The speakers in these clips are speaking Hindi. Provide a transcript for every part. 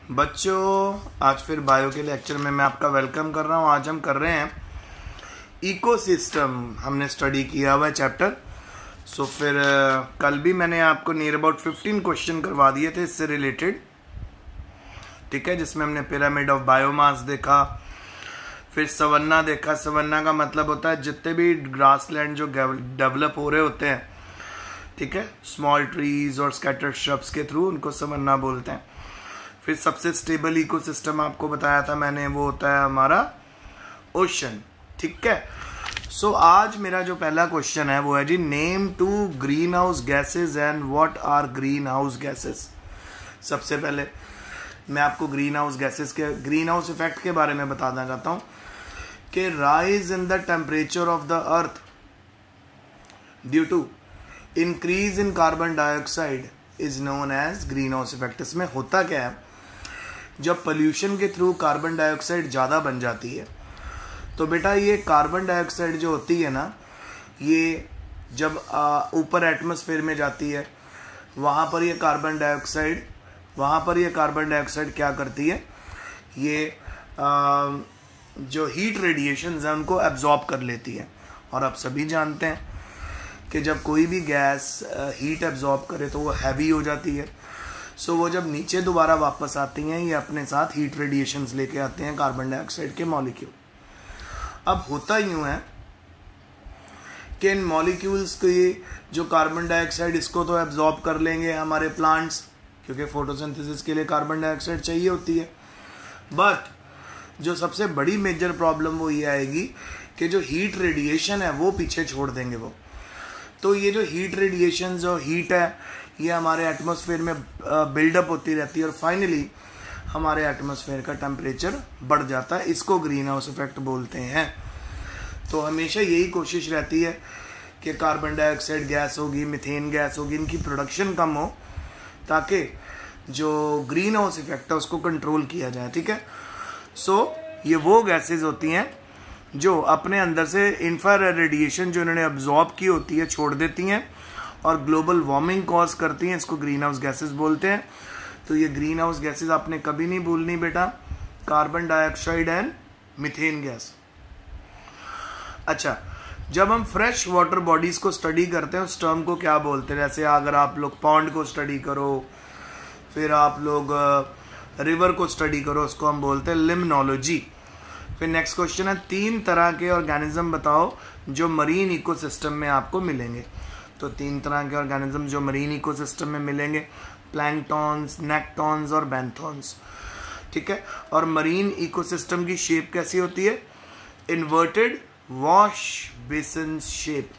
बच्चों, आज फिर बायो के लेक्चर में मैं आपका वेलकम कर रहा हूँ। आज हम कर रहे हैं इकोसिस्टम। हमने स्टडी किया हुआ है चैप्टर। फिर कल भी मैंने आपको नियर अबाउट 15 क्वेश्चन करवा दिए थे इससे रिलेटेड, ठीक है, जिसमें हमने पिरामिड ऑफ बायोमास देखा, फिर सवन्ना देखा। सवन्ना का मतलब होता है जितने भी ग्रासलैंड जो डेवलप हो रहे होते हैं, ठीक है, स्मॉल ट्रीज और स्कैटर्ड श्रब्स के थ्रू, उनको सवन्ना बोलते हैं। फिर सबसे स्टेबल इकोसिस्टम आपको बताया था मैंने, वो होता है हमारा ओशन, ठीक है। आज मेरा जो पहला क्वेश्चन है वो है जी, name 2 greenhouse gases and what are greenhouse gases. सबसे पहले मैं आपको ग्रीन हाउस गैसेज के ग्रीन हाउस इफेक्ट के बारे में बताना चाहता हूँ कि rise in the temperature of the earth due to increase in carbon dioxide is known as greenhouse effect. इसमें होता क्या है, जब पोल्यूशन के थ्रू कार्बन डाइऑक्साइड ज़्यादा बन जाती है तो बेटा ये कार्बन डाइऑक्साइड जो होती है ना, ये जब ऊपर एटमॉस्फेयर में जाती है, वहाँ पर ये कार्बन डाइऑक्साइड क्या करती है, ये जो हीट रेडिएशंस हैं उनको एब्जॉर्ब कर लेती है। और आप सभी जानते हैं कि जब कोई भी गैस हीट एब्जॉर्ब करे तो वो हैवी हो जाती है। वो जब नीचे दोबारा वापस आती हैं, ये अपने साथ हीट रेडिएशंस लेके आते हैं कार्बन डाइऑक्साइड के मॉलिक्यूल। अब होता यूं है कि इन मॉलिक्यूल्स के जो कार्बन डाइऑक्साइड, इसको तो एब्जॉर्ब कर लेंगे हमारे प्लांट्स, क्योंकि फोटोसिंथेसिस के लिए कार्बन डाइऑक्साइड चाहिए होती है। बट जो सबसे बड़ी मेजर प्रॉब्लम वो ये आएगी कि जो हीट रेडिएशन है वो पीछे छोड़ देंगे वो। तो ये जो हीट रेडिएशन, जो हीट है, ये हमारे एटमॉस्फेयर में बिल्डअप होती रहती है और फाइनली हमारे एटमॉस्फेयर का टेम्परेचर बढ़ जाता है। इसको ग्रीन हाउस इफेक्ट बोलते हैं। तो हमेशा यही कोशिश रहती है कि कार्बन डाइऑक्साइड गैस होगी, मीथेन गैस होगी, इनकी प्रोडक्शन कम हो ताकि जो ग्रीन हाउस इफेक्ट है उसको कंट्रोल किया जाए, ठीक है। ये वो गैसेज होती हैं जो अपने अंदर से इंफ्रारेड रेडिएशन जो इन्होंने अब्जॉर्ब की होती है छोड़ देती हैं और ग्लोबल वार्मिंग कॉज करती हैं। इसको ग्रीन हाउस गैसेज बोलते हैं। तो ये ग्रीन हाउस गैसेज आपने कभी नहीं भूलनी बेटा, carbon dioxide and methane gas. अच्छा, जब हम फ्रेश वाटर बॉडीज को स्टडी करते हैं उस टर्म को क्या बोलते हैं? जैसे अगर आप लोग पॉन्ड को स्टडी करो, फिर आप लोग रिवर को स्टडी करो, उसको हम बोलते हैं लिम्नोलॉजी। फिर नेक्स्ट क्वेश्चन है, 3 तरह के ऑर्गेनिज्म बताओ जो मरीन इकोसिस्टम में आपको मिलेंगे। तो 3 तरह के ऑर्गेनिज्म जो मरीन इकोसिस्टम में मिलेंगे, प्लैंकटॉन्स, नेक्टॉन्स और बेंथॉन्स, ठीक है। और मरीन इकोसिस्टम की शेप कैसी होती है? इन्वर्टेड वॉश बेसिन शेप,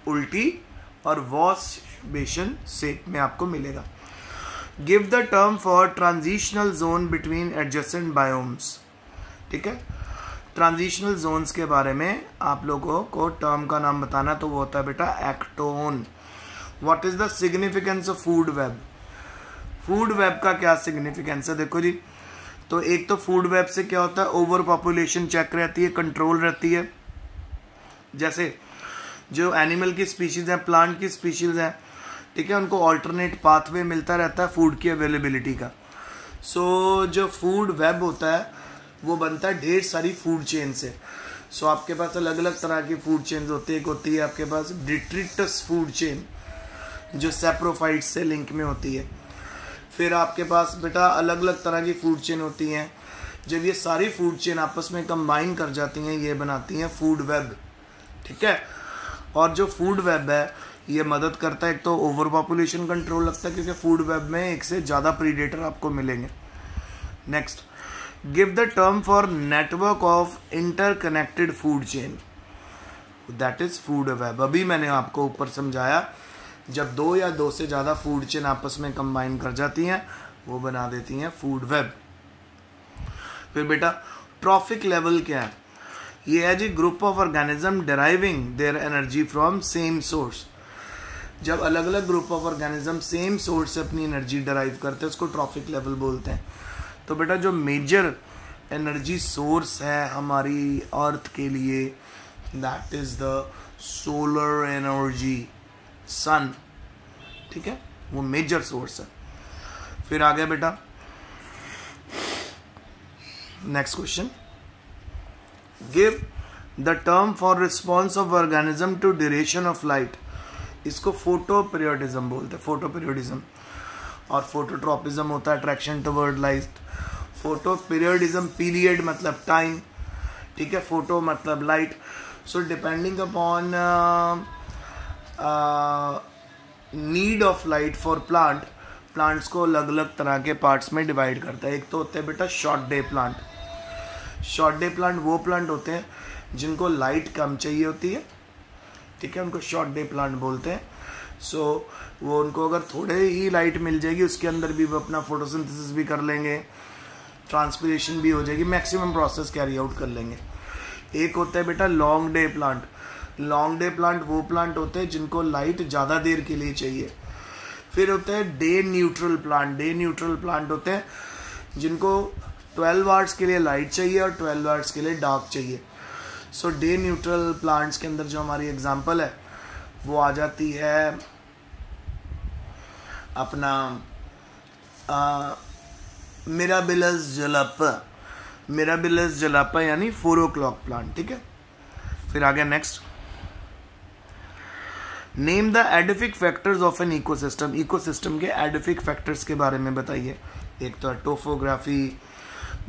उल्टी और वॉश बेसिन शेप में आपको मिलेगा। Give the term for transitional zone between adjacent biomes, ठीक है। ट्रांजिशनल जोन्स के बारे में आप लोगों को टर्म का नाम बताना, तो वो होता है बेटा ecotone. What is the significance of food web? Food web का क्या सिग्निफिकेंस है? देखो जी, तो एक तो फूड वेब से क्या होता है, ओवर पॉपुलेशन चेक रहती है, कंट्रोल रहती है। जैसे जो एनिमल की स्पीशीज हैं, प्लांट की स्पीशीज हैं, ठीक है, उनको ऑल्टरनेट पाथवे मिलता रहता है फूड की अवेलेबिलिटी का। जो फूड वेब होता है वो बनता है ढेर सारी फूड चेन से। आपके पास अलग अलग तरह की फूड चेन होती है। एक होती है आपके पास डिट्रिटस फूड चेन जो सैप्रोफाइट्स से लिंक में होती है। फिर आपके पास बेटा अलग अलग तरह की फूड चेन होती हैं। जब ये सारी फूड चेन आपस में कंबाइन कर जाती हैं, ये बनाती हैं फूड वेब, ठीक है। और जो फूड वेब है ये मदद करता है, एक तो ओवर पॉपुलेशन कंट्रोल लगता है क्योंकि फूड वेब में एक से ज़्यादा प्रीडेटर आपको मिलेंगे। Next, give the term for network of interconnected food chain, that is food web. अभी मैंने आपको ऊपर समझाया, जब 2 या 2 से ज़्यादा फूड चेन आपस में कंबाइन कर जाती हैं वो बना देती हैं फूड वेब। फिर बेटा ट्रॉफिक लेवल क्या है? ये है जी, group of organism deriving their energy from same source. जब अलग अलग group of organism same source से अपनी एनर्जी डिराइव करते हैं उसको ट्रॉफिक लेवल बोलते हैं। तो बेटा जो मेजर एनर्जी सोर्स है हमारी अर्थ के लिए, that is the solar energy, sun, ठीक है, वो मेजर सोर्स है। फिर आ गया बेटा next question, give the term for response of organism to duration of light. इसको फोटो पीरियडिज्म बोलते हैं, फोटो पीरियडिज्म। और फोटोट्रॉपिज्म होता है attraction toward light. Photoperiodism, period मतलब टाइम, ठीक है, फोटो मतलब light. So depending upon need of light for plant, plants को अलग अलग तरह के पार्ट्स में डिवाइड करता है। एक तो होते हैं बेटा short day plant. Short day plant वो प्लांट होते हैं जिनको लाइट कम चाहिए होती है, ठीक है, उनको शॉर्ट डे प्लांट बोलते हैं। सो वो उनको अगर थोड़े ही लाइट मिल जाएगी उसके अंदर भी वो अपना फोटोसिंथेसिस भी कर लेंगे, ट्रांसपिरेशन भी हो जाएगी, मैक्सिमम प्रोसेस कैरी आउट कर लेंगे। एक होता है बेटा long day plant. Long day plant वो प्लांट होते हैं जिनको लाइट ज़्यादा देर के लिए चाहिए। फिर होता है day neutral plant. Day neutral plant होते हैं जिनको 12 आवर्स के लिए लाइट चाहिए और 12 आवर्स के लिए डार्क चाहिए। सो डे न्यूट्रल प्लांट्स के अंदर जो हमारी एग्जांपल है वो आ जाती है अपना मिराबिलस जलापा। मिराबिलस जलापा यानी 4 o'clock प्लांट, ठीक है। फिर आगे next, name the edaphic factors of an ecosystem. Ecosystem के एडिफिक फैक्टर्स के बारे में बताइए। एक तो है टोपोग्राफी,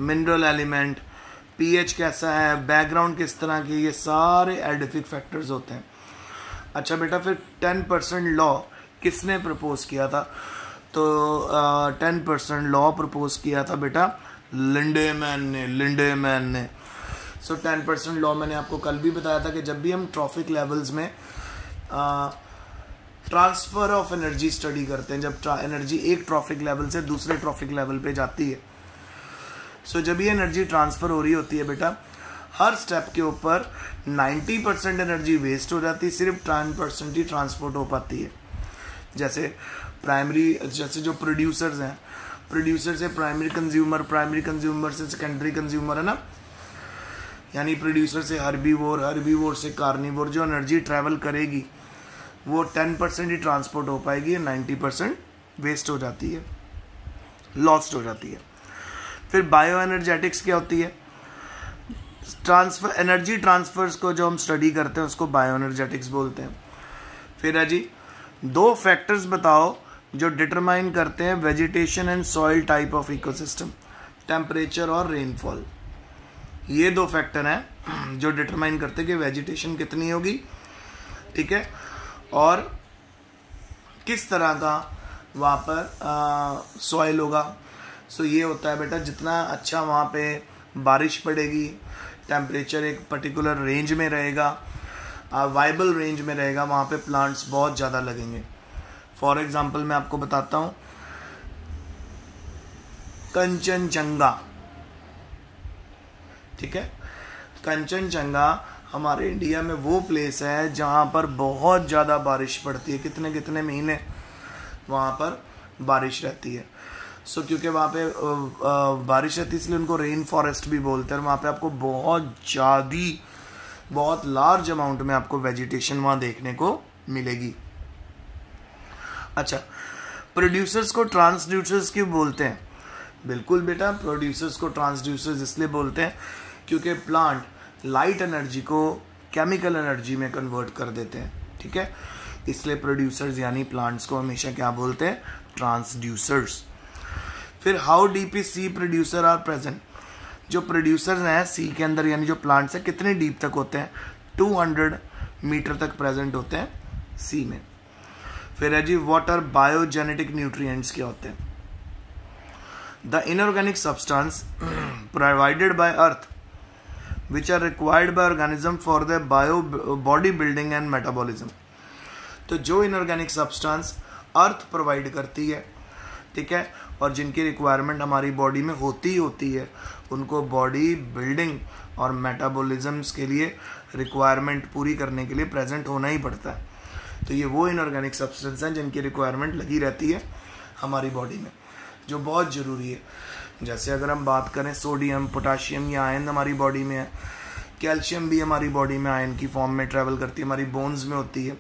मिनरल एलिमेंट, पीएच कैसा है, बैकग्राउंड किस तरह की, ये सारे एडिफिक फैक्टर्स होते हैं। अच्छा बेटा, फिर 10% लॉ किसने प्रपोज किया था? तो 10% लॉ प्रपोज किया था बेटा लिंडेमैन ने। सो 10% लॉ मैंने आपको कल भी बताया था कि जब भी हम ट्रॉफिक लेवल्स में ट्रांसफर ऑफ एनर्जी स्टडी करते हैं, जब एनर्जी एक ट्रॉफिक लेवल से दूसरे ट्रॉफिक लेवल पे जाती है, सो जब ये एनर्जी ट्रांसफर हो रही होती है बेटा, हर स्टेप के ऊपर 90% एनर्जी वेस्ट हो जाती है, सिर्फ 10% ही ट्रांसपोर्ट हो पाती है। जैसे जो प्रोड्यूसर्स हैं, प्रोड्यूसर से प्राइमरी कंज्यूमर से सेकेंडरी कंज्यूमर, है ना, यानी प्रोड्यूसर से हर्बीवोर से कार्निवोर, जो एनर्जी ट्रैवल करेगी वो 10% ही ट्रांसपोर्ट हो पाएगी, 90% वेस्ट हो जाती है, लॉस्ट हो जाती है। फिर बायो एनर्जेटिक्स क्या होती है? एनर्जी ट्रांसफर्स को जो हम स्टडी करते हैं उसको बायो एनर्जेटिक्स बोलते हैं। फिर है जी, 2 फैक्टर्स बताओ जो डिटरमाइन करते हैं vegetation and soil type of ecosystem, temperature और रेनफॉल। ये 2 फैक्टर हैं जो डिटरमाइन करते हैं कि वेजिटेशन कितनी होगी, ठीक है, और किस तरह का वहाँ पर सॉइल होगा। सो ये होता है बेटा, जितना अच्छा वहाँ पे बारिश पड़ेगी, टेम्परेचर एक पर्टिकुलर रेंज में रहेगा, वाइबल रेंज में रहेगा, वहाँ पे प्लांट्स बहुत ज़्यादा लगेंगे। फॉर एग्जांपल मैं आपको बताता हूँ, कंचनजंगा, ठीक है, कंचनजंगा हमारे इंडिया में वो प्लेस है जहाँ पर बहुत ज़्यादा बारिश पड़ती है, कितने महीने वहाँ पर बारिश रहती है। सो क्योंकि वहाँ पे बारिश रहती है इसलिए उनको रेन फॉरेस्ट भी बोलते हैं। वहाँ पे आपको बहुत लार्ज अमाउंट में आपको वेजिटेशन वहाँ देखने को मिलेगी। अच्छा, प्रोड्यूसर्स को ट्रांसड्यूसर्स क्यों बोलते हैं? बिल्कुल बेटा, प्रोड्यूसर्स को ट्रांसड्यूसर्स इसलिए बोलते हैं क्योंकि प्लांट लाइट एनर्जी को केमिकल एनर्जी में कन्वर्ट कर देते हैं, ठीक है, इसलिए प्रोड्यूसर्स यानी प्लांट्स को हमेशा क्या बोलते हैं? ट्रांसड्यूसर्स। फिर how deep is sea producer are present. जो प्रोड्यूसर्स हैं सी के अंदर यानी जो प्लांट्स हैं कितने डीप तक होते हैं? 200 मीटर तक प्रेजेंट होते हैं सी में। फिर है जी, व्हाट आर बायोजेनेटिक न्यूट्रिएंट्स क्या होते हैं? The inorganic substance provided by earth which are required by organism for their body building and metabolism। तो जो इनऑर्गेनिक सब्सटेंस अर्थ प्रोवाइड करती है, ठीक है, और जिनकी रिक्वायरमेंट हमारी बॉडी में होती है, उनको बॉडी बिल्डिंग और मेटाबॉलिज्म्स के लिए रिक्वायरमेंट पूरी करने के लिए प्रेजेंट होना ही पड़ता है। तो ये वो इनऑर्गेनिक सब्सटेंस हैं जिनकी रिक्वायरमेंट लगी रहती है हमारी बॉडी में, जो बहुत ज़रूरी है। जैसे अगर हम बात करें सोडियम, पोटाशियम या आयरन हमारी बॉडी में है, कैल्शियम भी हमारी बॉडी में आयरन की फॉर्म में ट्रेवल करती है, हमारी बोन्स में होती है।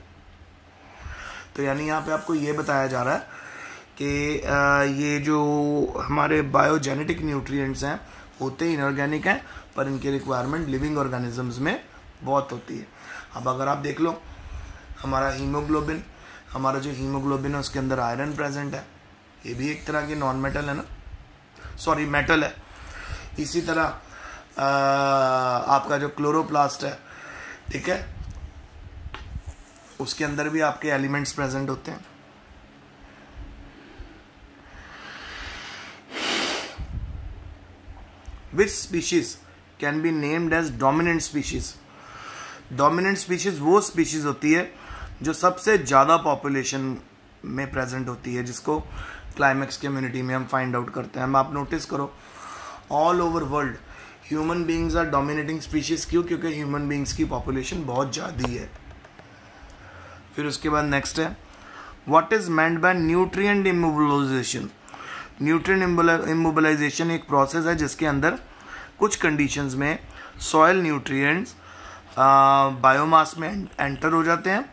तो यानी यहाँ पे आपको ये बताया जा रहा है कि ये जो हमारे बायोजेनेटिक न्यूट्रिएंट्स हैं होते इनऑर्गेनिक हैं, पर इनकी रिक्वायरमेंट लिविंग ऑर्गेनिजम्स में बहुत होती है। अब अगर आप देख लो हमारा हीमोग्लोबिन, हमारा जो हीमोग्लोबिन है उसके अंदर आयरन प्रेजेंट है, ये भी एक तरह की नॉन मेटल है ना, सॉरी मेटल है। इसी तरह आपका जो क्लोरोप्लास्ट है, ठीक है, उसके अंदर भी आपके एलिमेंट्स प्रेजेंट होते हैं। Which species can be named as dominant species? Dominant species वो स्पीशीज होती है जो सबसे ज़्यादा पॉपुलेशन में प्रेजेंट होती है, जिसको क्लाइमेक्स कम्युनिटी में हम फाइंड आउट करते हैं। आप नोटिस करो all over world human beings are dominating species. क्यों? क्योंकि ह्यूमन बींग्स की पॉपुलेशन बहुत ज़्यादा है। फिर उसके बाद नेक्स्ट है what is meant by nutrient immobilization. Nutrient immobilization एक प्रोसेस है जिसके अंदर कुछ कंडीशंस में सॉयल न्यूट्रिएंट्स बायोमास में एंटर हो जाते हैं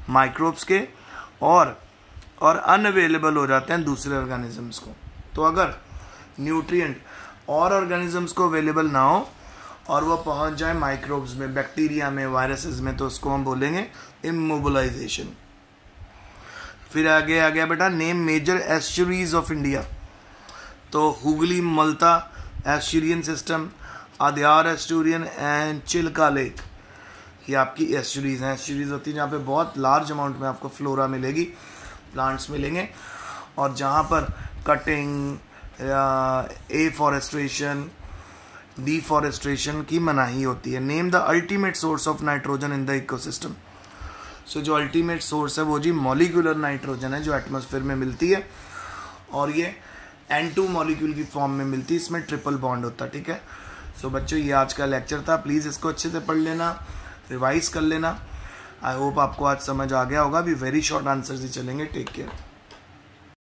माइक्रोब्स के, और अनअवेलेबल हो जाते हैं दूसरे ऑर्गेनिजम्स को। तो अगर न्यूट्रिएंट और ऑर्गेनिजम्स को अवेलेबल ना हो और वो पहुंच जाए माइक्रोब्स में, बैक्टीरिया में, वायरसेस में, तो उसको हम बोलेंगे इमोबिलाइजेशन। फिर आगे आ गया बेटा name major estuaries of India. तो हुगली मल्टा estuarine system, Adyar estuarine and Chilka lake, ये आपकी एस्चुरीज हैं। एस्चुरीज होती है जहाँ पे बहुत लार्ज अमाउंट में आपको फ्लोरा मिलेगी, प्लांट्स मिलेंगे, और जहाँ पर कटिंग, एफॉरेस्ट्रेशन, डिफॉरेस्ट्रेशन की मनाही होती है। Name the ultimate source of nitrogen in the ecosystem. So जो अल्टीमेट सोर्स है वो जी मॉलिक्यूलर नाइट्रोजन है जो एटमॉस्फेयर में मिलती है, और ये N2 मॉलिक्यूल की फॉर्म में मिलती है, इसमें ट्रिपल बॉन्ड होता है, ठीक है। सो बच्चों ये आज का लेक्चर था, प्लीज़ इसको अच्छे से पढ़ लेना, रिवाइज कर लेना। आई होप आपको आज समझ आ गया होगा। अभी वेरी शॉर्ट आंसर्स ही चलेंगे। Take care.